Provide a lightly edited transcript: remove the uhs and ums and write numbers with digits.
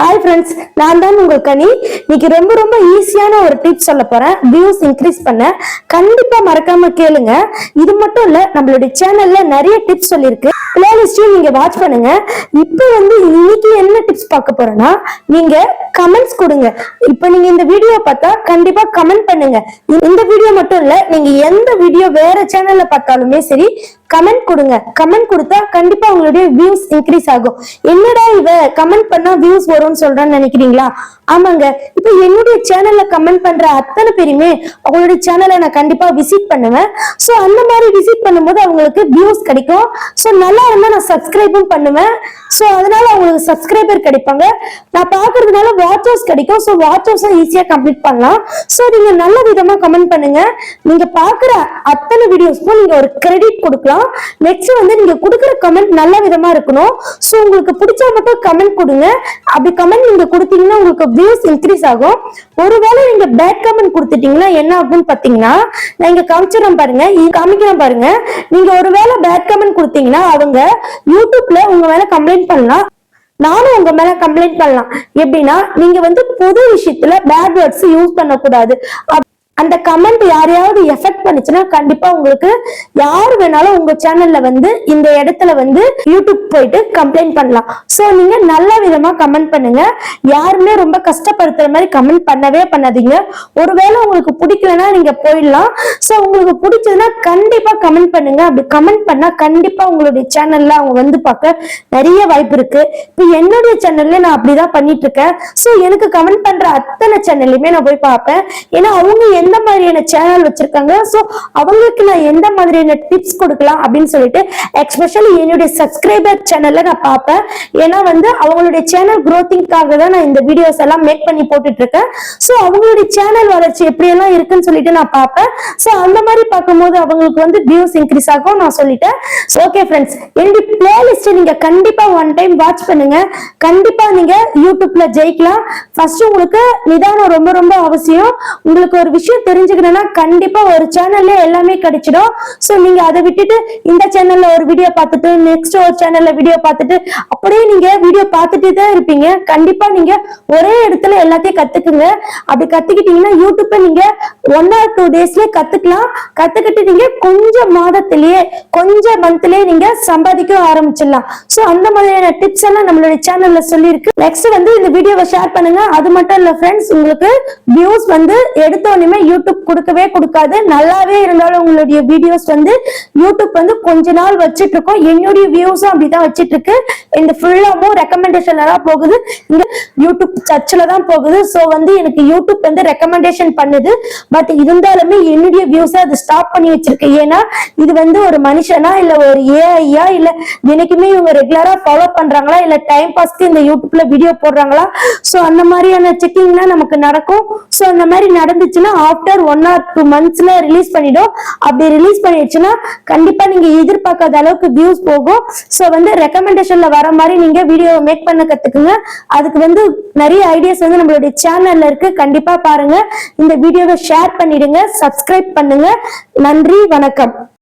Hi friends, நான் தான் உங்கள் கனி. இன்னைக்கு ரொம்ப ஈஸியான ஒரு டிப்ஸ் சொல்ல போறேன். வியூஸ் இன்க்ரீஸ் பண்ண கண்டிப்பா மறக்காம கேளுங்க. இது மட்டும் இல்ல, நம்மளுடைய சேனல்ல நிறைய டிப்ஸ் சொல்லிருக்கு. பிளேலிஸ்டையும் நீங்க வாட்ச் பண்ணுங்க. இப்போ இன்னைக்கு என்ன டிப்ஸ் பார்க்க போறேன்னா, நீங்க கமெண்ட்ஸ் கொடுங்க. இப்போ நீங்க இந்த வீடியோ பார்த்தா கண்டிப்பா கமெண்ட் பண்ணுங்க. இந்த வீடியோ மட்டும் இல்ல, நீங்க எந்த வீடியோ வேற சேனல்ல பார்த்தாலுமே சரி கமெண்ட் கொடுங்க. கமெண்ட் கொடுத்தா கண்டிப்பா உங்களுடைய வியூஸ் இன்க்ரீஸ் ஆகும். என்னடா இவ கமெண்ட் பண்ணா வியூஸ் வரும்னு சொல்றான்னு நினைக்கிறீங்களா? ஆமாங்க, இப்ப என்னுடைய சேனல்ல கமெண்ட் பண்ற அத்தனை பேருமே அவங்களுடைய சேனலை நான் கண்டிப்பா விசிட் பண்ணுவேன். சோ அந்த மாதிரி விசிட் பண்ணும்போது அவங்களுக்கு வியூஸ் கிடைக்கும். சோ நல்லா இருந்தா நான் சப்ஸ்கிரைபும் பண்ணுவேன். சோ அதனால அவங்களுக்கு சப்ஸ்கிரைபர் கிடைப்பாங்க. நான் பாக்குறதுனால வாட்சர்ஸ் கிடைக்கும். சோ வாட்சர்ஸும் ஈஸியா கம்ப்ளீட் பண்ணலாம். சோ நீங்க நல்ல விதமா கமெண்ட் பண்ணுங்க. நீங்க பாக்குற அத்தனை வீடியோஸ்க்கும் நீங்க ஒரு கிரெடிட் கொடுக்கலாம். நெக்ஸ்ட் நீங்க கொடுக்குற கமெண்ட் நல்ல விதமா இருக்கணும். சோ உங்களுக்கு பிடிச்சா மட்டும் கமெண்ட் கொடுங்க. அப்படி கமெண்ட் நீங்க கொடுத்தீங்கன்னா உங்களுக்கு வியூஸ் இன்க்ரீஸ் ஆகும். ஒருவேளை நீங்க பேட் கமெண்ட் கொடுத்துட்டீங்கன்னா என்ன ஆகும்னு பாத்தீங்கன்னா, நான் இங்க காமிக்கிறேன் பாருங்க. நீங்க ஒருவேளை பேட் கமெண்ட் கொடுத்தீங்கன்னா அவங்க யூடியூப்ல உங்க மேல கம்ப்ளைண்ட் பண்ணலாம். நானும் உங்க மேல கம்ப்ளைண்ட் பண்ணலாம். எப்படின்னா, நீங்க பொது விஷயத்துல பேட் வேர்ட்ஸ் யூஸ் பண்ணக்கூடாது. அந்த கமெண்ட் யாரையாவது எஃபெக்ட் பண்ணுச்சுன்னா கண்டிப்பா உங்களுக்கு யாரு வேணாலும் உங்க சேனல்ல இந்த இடத்துல யூடியூப் போயிட்டு கம்ப்ளைண்ட் பண்ணலாம். சோ நீங்க நல்ல விதமா கமெண்ட் பண்ணுங்க. யாருமே ரொம்ப கஷ்டப்படுத்துற மாதிரி கமெண்ட் பண்ணவே பண்ணாதீங்க. ஒருவேளை உங்களுக்கு பிடிக்கலன்னா நீங்க போயிடலாம். சோ உங்களுக்கு பிடிச்சதுன்னா கண்டிப்பா கமெண்ட் பண்ணுங்க. அப்படி கமெண்ட் பண்ணா கண்டிப்பா உங்களுடைய சேனல்ல அவங்க பார்க்க நிறைய வாய்ப்பு இருக்கு. இப்ப என்னுடைய சேனல்ல நான் அப்படிதான் பண்ணிட்டு இருக்கேன். சோ எனக்கு கமெண்ட் பண்ற அத்தனை சேனல்லையுமே நான் போய் பார்ப்பேன். ஏன்னா அவங்க எந்த மாதிரியான சேனல் வச்சிருக்காங்க, சோ அவங்களுக்கு நான் எந்த மாதிரியான டிப்ஸ் கொடுக்கலாம் அப்படின்னு சொல்லிட்டு எஸ்பெஷலி என்னுடைய சப்ஸ்கிரைபர் சேனல்ல நான் பார்ப்பேன். ஏன்னா அவங்களுடைய சேனல் growthingக்காக தான் நான் இந்த வீடியோஸ் எல்லாம் மேக் பண்ணி போட்டுட்டு இருக்கேன். சோ அவங்களுடைய சேனல் வளர்ச்சி எப்படி எல்லாம் இருக்குன்னு சொல்லிட்டு நான் பார்ப்பேன். சோ அந்த மாதிரி பார்க்கும்போது அவங்களுக்கு வியூஸ் இன்க்ரீஸ் ஆகும். நான் சொல்லிட்டேன். ஓகே ஃப்ரெண்ட்ஸ், என்னுடைய பிளேலிஸ்ட் நீங்க கண்டிப்பா ஒன் டைம் வாட்ச் பண்ணுங்க. கண்டிப்பா நீங்க யூடியூப்ல ஜெயிக்கலாம். ஃபர்ஸ்ட் உங்களுக்கு நிதானம் ரொம்ப அவசியம். உங்களுக்கு ஒரு விஷயம் தெரிஞ்சுக்கணும்னா கண்டிப்பா ஒரு சேனல்ல எல்லாமே கிடைச்சிடும். சோ நீங்க அதை விட்டுட்டு இந்த சேனல்ல ஒரு வீடியோ பார்த்துட்டு நெக்ஸ்ட் ஒரு சேனல்ல வீடியோ பார்த்துட்டு அப்படியே நீங்க வீடியோ பார்த்துட்டே தான் இருப்பீங்க. கண்டிப்பா நீங்க ஒரே இடத்துல எல்லாத்தையும் கத்துக்குங்க. அப்படி கத்துக்கிட்டீங்கன்னா யூடியூப்ல நீங்க 1 or 2 டேஸ்ல கத்துக்கலாம். கத்துக்கிட்டு நீங்க கொஞ்சம் மாதத்திலேயே கொஞ்சம் மந்த்லயே நீங்க சம்பாதிக்க ஆரம்பிச்சிடலாம். சோ அந்த மாதிரியான டிப்ஸ் எல்லாம் நம்மளுடைய சேனல்ல சொல்லியிருக்கு. நெக்ஸ்ட் இந்த வீடியோவை ஷேர் பண்ணுங்க. அது மட்டும் இல்ல ஃப்ரெண்ட்ஸ், உங்களுக்கு வியூஸ் எடுத்த உடனே யூடியூப் கொடுக்கவே கொடுக்காது. நல்லாவே இருந்தாலும் உங்களுடைய வீடியோஸ் யூடியூப் கொஞ்ச நாள் வச்சிட்டு இருக்கோம். என்னுடைய வியூஸும் அப்படிதான் வச்சிட்டு இருக்கு. இந்த ஃபுல்லாவும் ரெக்கமெண்டேஷன்ல தான் போகுது. இந்த யூடியூப் சர்ச்ல தான் போகுது. சோ எனக்கு யூடியூப் ரெக்கமெண்டேஷன் பண்ணுது. பட் இருந்தாலுமே என்னுடைய வியூஸ் அது ஸ்டாப் பண்ணி வச்சிருக்கு. ஏன்னா இது ஒரு மனுஷனா இல்ல ஒரு ஏஐயா இல்ல தினைக்குமே இவங்க ரெகுலரா ஃபாலோ பண்றாங்களா இல்ல டைம் பாஸ்க்கு இந்த யூடியூப்ல வீடியோ போடுறாங்களா? சோ அந்த மாதிரியான செக்கிங்லாம் நமக்கு நடக்கும். சோ அந்த மாதிரி நடந்துச்சுன்னா ஆஃப்டர் 1 or 2 monthsல ரிலீஸ் பண்ணிடும். அப்படி ரிலீஸ் பண்ணிடுச்சுன்னா கண்டிப்பா நீங்க எதிர்பார்க்காத அளவுக்கு வியூஸ் போகும். சோ ரெக்கமெண்டேஷன்ல வர மாதிரி நீங்க வீடியோ மேக் பண்ண கத்துக்குங்க. அதுக்கு நிறைய ஐடியாஸ் நம்மளுடைய சேனல்ல இருக்கு. கண்டிப்பா பாருங்க. இந்த வீடியோவை ஷேர் பண்ணிடுங்க. சப்ஸ்கிரைப் பண்ணுங்க. நன்றி, வணக்கம்.